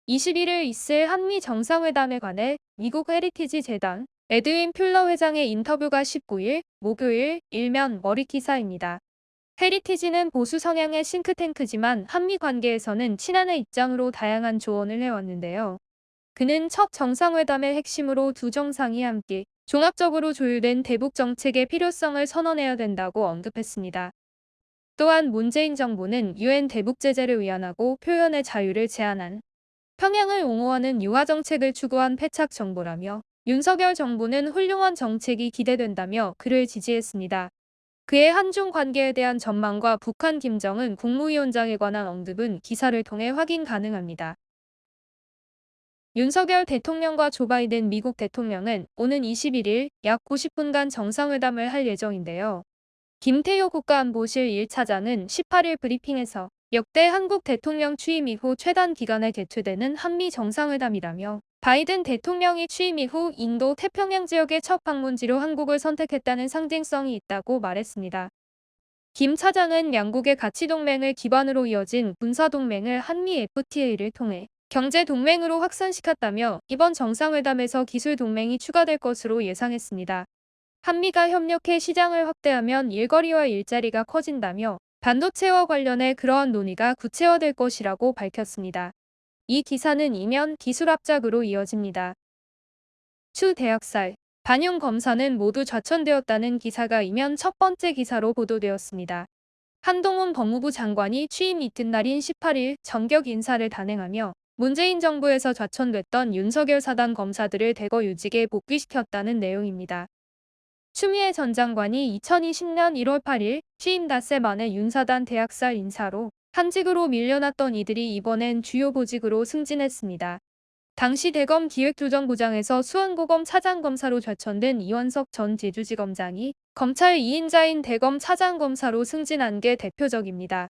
21일 있을 한미 정상회담에 관해 미국 헤리티지 재단 에드윈 퓰러 회장의 인터뷰가 19일 목요일 일면 머릿 기사입니다. 헤리티지는 보수 성향의 싱크탱크지만 한미 관계에서는 친한의 입장으로 다양한 조언을 해왔는데요. 그는 첫 정상회담의 핵심으로 두 정상이 함께 종합적으로 조율된 대북 정책의 필요성을 선언해야 된다고 언급했습니다. 또한 문재인 정부는 유엔 대북 제재를 위안하고 표현의 자유를 제한한 평양을 옹호하는 유화 정책을 추구한 패착 정부라며 윤석열 정부는 훌륭한 정책이 기대된다며 그를 지지했습니다. 그의 한중 관계에 대한 전망과 북한 김정은 국무위원장에 관한 언급은 기사를 통해 확인 가능합니다. 윤석열 대통령과 조 바이든 미국 대통령은 오는 21일 약 90분간 정상회담을 할 예정인데요. 김태효 국가안보실 1차장은 18일 브리핑에서 역대 한국 대통령 취임 이후 최단 기간에 개최되는 한미 정상회담이라며 바이든 대통령이 취임 이후 인도 태평양 지역의 첫 방문지로 한국을 선택했다는 상징성이 있다고 말했습니다. 김 차장은 양국의 가치동맹을 기반으로 이어진 군사동맹을 한미 FTA를 통해 경제동맹으로 확산시켰다며 이번 정상회담에서 기술동맹이 추가될 것으로 예상했습니다. 한미가 협력해 시장을 확대하면 일거리와 일자리가 커진다며 반도체와 관련해 그러한 논의가 구체화될 것이라고 밝혔습니다. 이 기사는 이면 기술 합작으로 이어집니다. 추 대학살, 반영 검사는 모두 좌천되었다는 기사가 이면 첫 번째 기사로 보도되었습니다. 한동훈 법무부 장관이 취임 이튿날인 18일 전격 인사를 단행하며 문재인 정부에서 좌천됐던 윤석열 사단 검사들을 대거 유직에 복귀시켰다는 내용입니다. 추미애 전 장관이 2020년 1월 8일 취임 닷새 만에 윤사단 대학살 인사로 한직으로 밀려났던 이들이 이번엔 주요 보직으로 승진했습니다. 당시 대검 기획조정부장에서 수원고검 차장검사로 좌천된 이원석 전 제주지검장이 검찰 2인자인 대검 차장검사로 승진한 게 대표적입니다.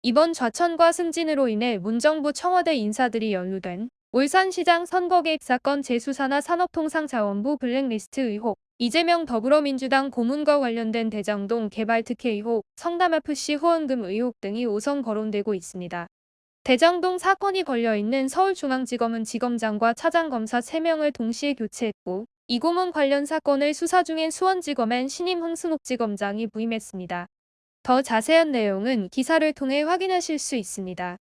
이번 좌천과 승진으로 인해 문정부 청와대 인사들이 연루된 울산시장 선거 개입 사건 재수사나 산업통상자원부 블랙리스트 의혹, 이재명 더불어민주당 고문과 관련된 대장동 개발 특혜 의혹, 성남FC 후원금 의혹 등이 우선 거론되고 있습니다. 대장동 사건이 걸려있는 서울중앙지검은 지검장과 차장검사 3명을 동시에 교체했고 이고문 관련 사건을 수사 중인 수원지검엔 신임 흥순옥지검장이 부임했습니다. 더 자세한 내용은 기사를 통해 확인하실 수 있습니다.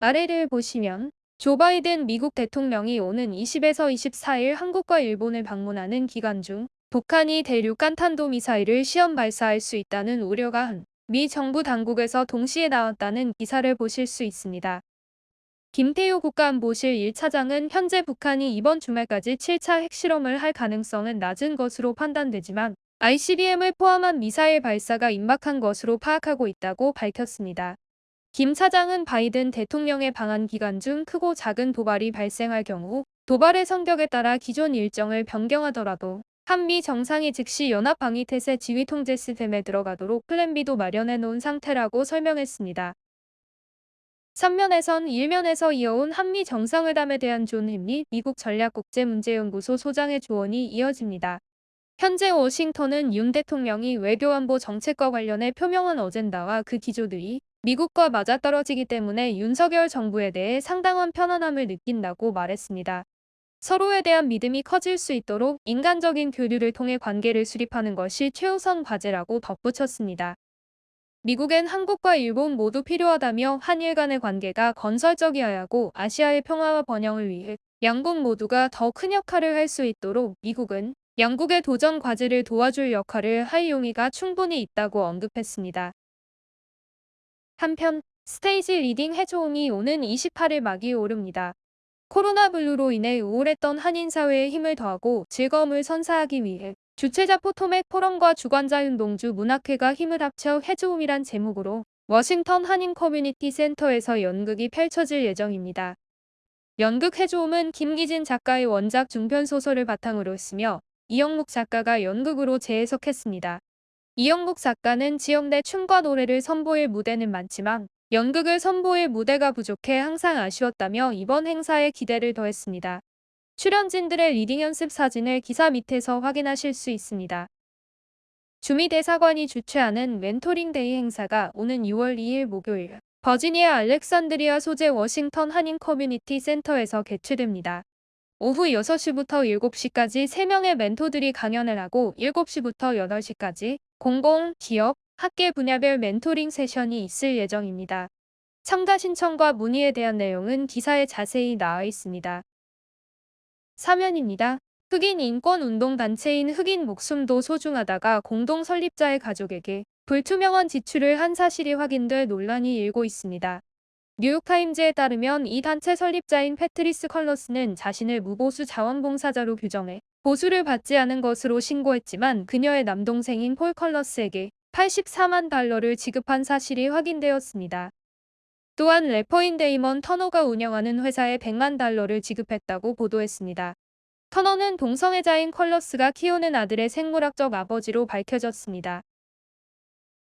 아래를 보시면 조 바이든 미국 대통령이 오는 20에서 24일 한국과 일본을 방문하는 기간 중 북한이 대륙 간탄도미사일을 시험 발사할 수 있다는 우려가 한 미 정부 당국에서 동시에 나왔다는 기사를 보실 수 있습니다. 김태효 국가안보실 1차장은 현재 북한이 이번 주말까지 7차 핵실험을 할 가능성은 낮은 것으로 판단되지만 ICBM을 포함한 미사일 발사가 임박한 것으로 파악하고 있다고 밝혔습니다. 김 차장은 바이든 대통령의 방한 기간 중 크고 작은 도발이 발생할 경우 도발의 성격에 따라 기존 일정을 변경하더라도 한미 정상이 즉시 연합방위태세 지휘통제 시스템에 들어가도록 플랜 B도 마련해 놓은 상태라고 설명했습니다. 3면에선 1면에서 이어온 한미 정상회담에 대한 존 햄리 미국 전략국제문제연구소 소장의 조언이 이어집니다. 현재 워싱턴은 윤 대통령이 외교안보 정책과 관련해 표명한 어젠다와 그 기조들이 미국과 맞아떨어지기 때문에 윤석열 정부에 대해 상당한 편안함을 느낀다고 말했습니다. 서로에 대한 믿음이 커질 수 있도록 인간적인 교류를 통해 관계를 수립하는 것이 최우선 과제라고 덧붙였습니다. 미국엔 한국과 일본 모두 필요하다며 한일 간의 관계가 건설적이어야 하고 아시아의 평화와 번영을 위해 양국 모두가 더 큰 역할을 할 수 있도록 미국은 양국의 도전 과제를 도와줄 역할을 할 용의가 충분히 있다고 언급했습니다. 한편 스테이지 리딩 해조음이 오는 28일 막이 오릅니다. 코로나 블루로 인해 우울했던 한인사회에 힘을 더하고 즐거움을 선사하기 위해 주최자 포토맥 포럼과 주관자 윤동주 문학회가 힘을 합쳐 해조음이란 제목으로 워싱턴 한인 커뮤니티 센터에서 연극이 펼쳐질 예정입니다. 연극 해조음은 김기진 작가의 원작 중편 소설을 바탕으로 쓰며 이영묵 작가가 연극으로 재해석했습니다. 이영묵 작가는 지역 내 춤과 노래를 선보일 무대는 많지만 연극을 선보일 무대가 부족해 항상 아쉬웠다며 이번 행사에 기대를 더했습니다. 출연진들의 리딩 연습 사진을 기사 밑에서 확인하실 수 있습니다. 주미 대사관이 주최하는 멘토링 데이 행사가 오는 6월 2일 목요일 버지니아 알렉산드리아 소재 워싱턴 한인 커뮤니티 센터에서 개최됩니다. 오후 6시부터 7시까지 3명의 멘토들이 강연을 하고 7시부터 8시까지 공공, 기업, 학계 분야별 멘토링 세션이 있을 예정입니다. 참가 신청과 문의에 대한 내용은 기사에 자세히 나와 있습니다. 사면입니다. 흑인 인권운동단체인 흑인 목숨도 소중하다가 공동 설립자의 가족에게 불투명한 지출을 한 사실이 확인돼 논란이 일고 있습니다. 뉴욕타임즈에 따르면 이 단체 설립자인 패트리스 컬러스는 자신을 무보수 자원봉사자로 규정해 보수를 받지 않은 것으로 신고했지만 그녀의 남동생인 폴 컬러스에게 84만 달러를 지급한 사실이 확인되었습니다. 또한 래퍼인 데이먼 터너가 운영하는 회사에 100만 달러를 지급했다고 보도했습니다. 터너는 동성애자인 컬러스가 키우는 아들의 생물학적 아버지로 밝혀졌습니다.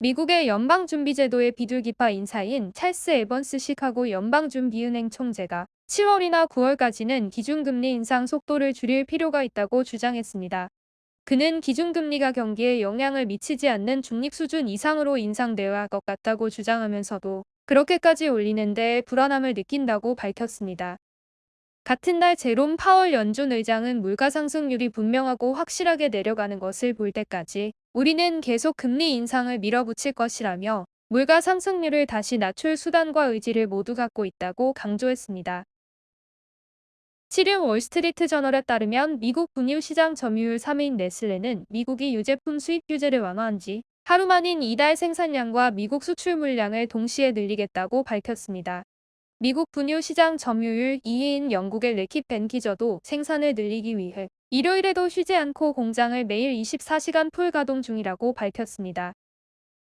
미국의 연방준비제도의 비둘기파 인사인 찰스 에번스 시카고 연방준비은행 총재가 7월이나 9월까지는 기준금리 인상 속도를 줄일 필요가 있다고 주장했습니다. 그는 기준금리가 경기에 영향을 미치지 않는 중립 수준 이상으로 인상되어야 할 것 같다고 주장하면서도 그렇게까지 올리는 데 불안함을 느낀다고 밝혔습니다. 같은 날 제롬 파월 연준 의장은 물가 상승률이 분명하고 확실하게 내려가는 것을 볼 때까지 우리는 계속 금리 인상을 밀어붙일 것이라며 물가 상승률을 다시 낮출 수단과 의지를 모두 갖고 있다고 강조했습니다. 7일 월스트리트 저널에 따르면 미국 분유 시장 점유율 3위인 네슬레는 미국이 유제품 수입 규제를 완화한 지 하루 만인 이달 생산량과 미국 수출 물량을 동시에 늘리겠다고 밝혔습니다. 미국 분유 시장 점유율 2위인 영국의 레킷 벤키저도 생산을 늘리기 위해 일요일에도 쉬지 않고 공장을 매일 24시간 풀 가동 중이라고 밝혔습니다.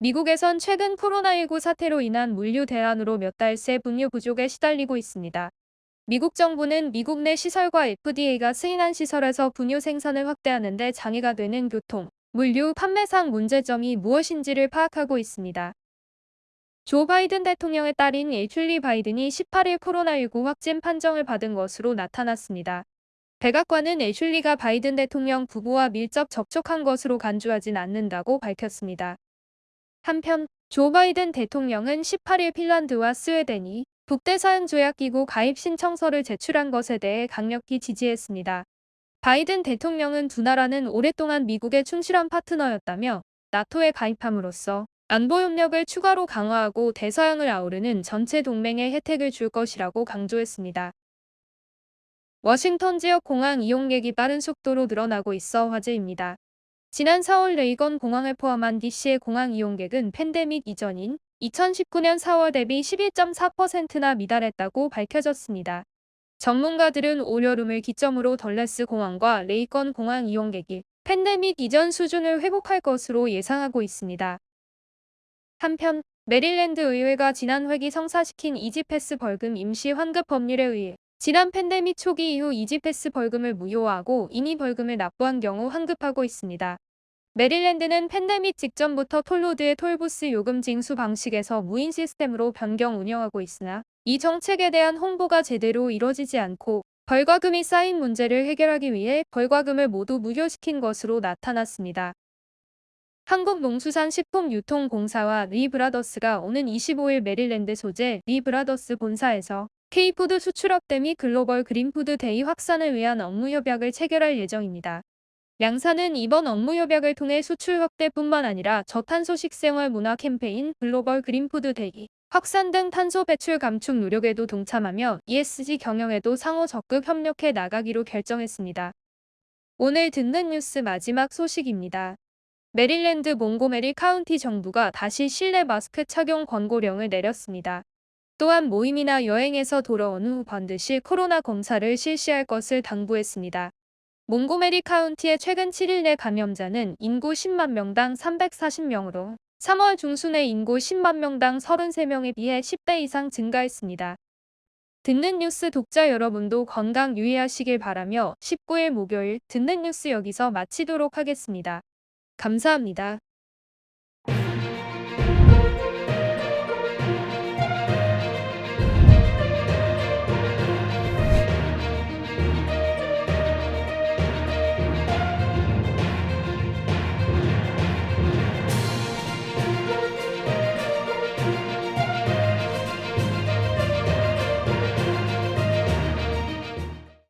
미국에선 최근 코로나19 사태로 인한 물류 대란으로 몇 달 새 분유 부족에 시달리고 있습니다. 미국 정부는 미국 내 시설과 FDA가 승인한 시설에서 분유 생산을 확대하는 데 장애가 되는 교통, 물류, 판매상 문제점이 무엇인지를 파악하고 있습니다. 조 바이든 대통령의 딸인 애슐리 바이든이 18일 코로나19 확진 판정을 받은 것으로 나타났습니다. 백악관은 애슐리가 바이든 대통령 부부와 밀접 접촉한 것으로 간주하진 않는다고 밝혔습니다. 한편 조 바이든 대통령은 18일 핀란드와 스웨덴이 북대서양조약기구 가입 신청서를 제출한 것에 대해 강력히 지지했습니다. 바이든 대통령은 두 나라는 오랫동안 미국의 충실한 파트너였다며 나토에 가입함으로써 안보협력을 추가로 강화하고 대서양을 아우르는 전체 동맹에 혜택을 줄 것이라고 강조했습니다. 워싱턴 지역 공항 이용객이 빠른 속도로 늘어나고 있어 화제입니다. 지난 4월 레이건 공항을 포함한 DC의 공항 이용객은 팬데믹 이전인 2019년 4월 대비 11.4%나 미달했다고 밝혀졌습니다. 전문가들은 올여름을 기점으로 덜레스 공항과 레이건 공항 이용객이 팬데믹 이전 수준을 회복할 것으로 예상하고 있습니다. 한편 메릴랜드 의회가 지난 회기 성사시킨 이지패스 벌금 임시 환급 법률에 의해 지난 팬데믹 초기 이후 이지패스 벌금을 무효화하고 이미 벌금을 납부한 경우 환급하고 있습니다. 메릴랜드는 팬데믹 직전부터 톨로드의 톨부스 요금 징수 방식에서 무인 시스템으로 변경 운영하고 있으나 이 정책에 대한 홍보가 제대로 이뤄지지 않고 벌과금이 쌓인 문제를 해결하기 위해 벌과금을 모두 무효시킨 것으로 나타났습니다. 한국농수산식품유통공사와 리브라더스가 오는 25일 메릴랜드 소재 리브라더스 본사에서 K푸드 수출업대 및 글로벌 그린푸드 데이 확산을 위한 업무협약을 체결할 예정입니다. 양사는 이번 업무협약을 통해 수출 확대뿐만 아니라 저탄소 식생활 문화 캠페인 글로벌 그린푸드 데이 확산 등 탄소 배출 감축 노력에도 동참하며 ESG 경영에도 상호 적극 협력해 나가기로 결정했습니다. 오늘 듣는 뉴스 마지막 소식입니다. 메릴랜드 몽고메리 카운티 정부가 다시 실내 마스크 착용 권고령을 내렸습니다. 또한 모임이나 여행에서 돌아온 후 반드시 코로나 검사를 실시할 것을 당부했습니다. 몽고메리 카운티의 최근 7일 내 감염자는 인구 10만 명당 340명으로 3월 중순의 인구 10만 명당 33명에 비해 10배 이상 증가했습니다. 듣는 뉴스 독자 여러분도 건강 유의하시길 바라며 19일 목요일 듣는 뉴스 여기서 마치도록 하겠습니다. 감사합니다.